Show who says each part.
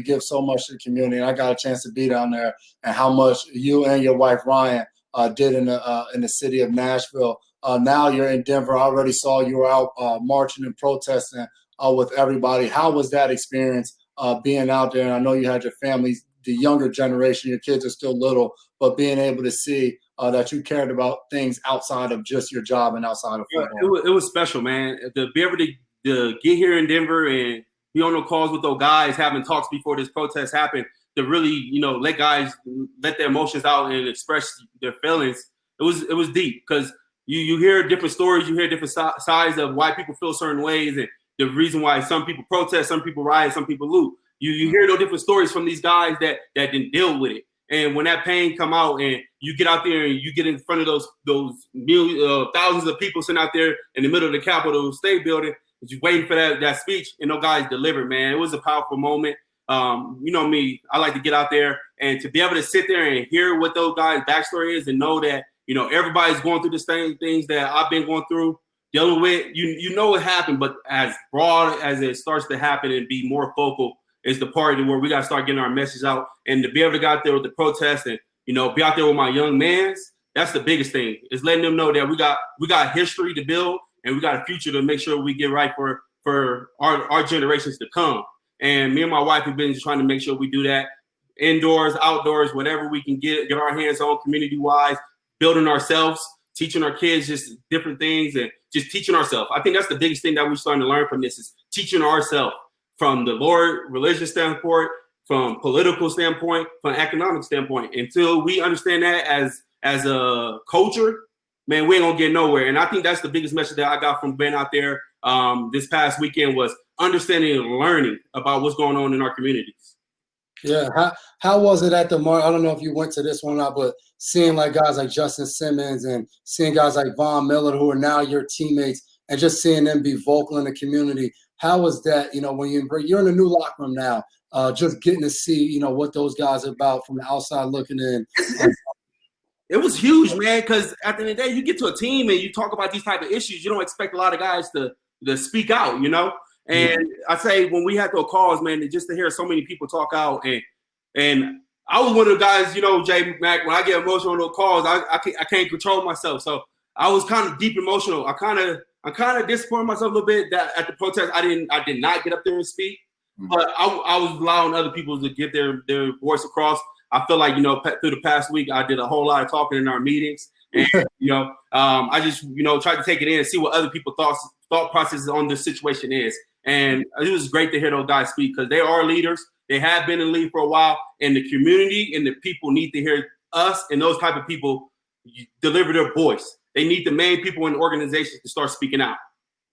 Speaker 1: You give so much to the community, and I got a chance to be down there, and how much you and your wife Ryan did in the city of Nashville. Now you're in Denver. I already saw you were out marching and protesting with everybody. How was that experience being out there? And I know you had your family, the younger generation, your kids are still little, but being able to see that you cared about things outside of just your job and outside of football.
Speaker 2: It was special, man. To be able to get here in Denver and be on the calls with those guys, having talks before this protest happened, to really, let guys let their emotions out and express their feelings. It was deep, because you hear different stories, you hear different sides of why people feel certain ways, and the reason why some people protest, some people riot, some people loot. You hear those different stories from these guys that didn't deal with it. And when that pain come out and you get out there and you get in front of those thousands of people sitting out there in the middle of the Capitol State building, just waiting for that speech, and those guys delivered, man. It was a powerful moment. You know me, I like to get out there and to be able to sit there and hear what those guys' backstory is, and know that, everybody's going through the same things that I've been going through, dealing with. You know what happened, but as broad as it starts to happen and be more focal is the part where we got to start getting our message out, and to be able to get out there with the protest and, be out there with my young mans. That's the biggest thing, is letting them know that we got history to build, and we got a future to make sure we get right for our generations to come. And me and my wife have been trying to make sure we do that indoors, outdoors, whatever we can get our hands on community-wise, building ourselves, teaching our kids just different things, and just teaching ourselves. I think that's the biggest thing that we're starting to learn from this, is teaching ourselves from the Lord, religious standpoint, from political standpoint, from economic standpoint. Until we understand that as a culture, man, we ain't gonna get nowhere. And I think that's the biggest message that I got from being out there this past weekend, was understanding and learning about what's going on in our communities.
Speaker 1: Yeah, how was it at the march? I don't know if you went to this one or not, but seeing like guys like Justin Simmons and seeing guys like Von Miller, who are now your teammates, and just seeing them be vocal in the community. How was that? When you're in a new locker room now, just getting to see, what those guys are about from the outside looking in.
Speaker 2: It was huge, man, because at the end of the day, you get to a team and you talk about these type of issues, you don't expect a lot of guys to speak out, And I say, when we had those calls, man, just to hear so many people talk out, and I was one of the guys, Jay Mack, when I get emotional on those calls, I can't control myself. So I was kind of deep emotional. I kind of disappointed myself a little bit that at the protest I did not get up there and speak, but I was allowing other people to get their voice across. I feel like, through the past week, I did a whole lot of talking in our meetings, and I just tried to take it in and see what other people's thought processes on this situation is. And it was great to hear those guys speak, because they are leaders. They have been in the lead for a while, and the community and the people need to hear us and those type of people deliver their voice. They need the main people in the organization to start speaking out.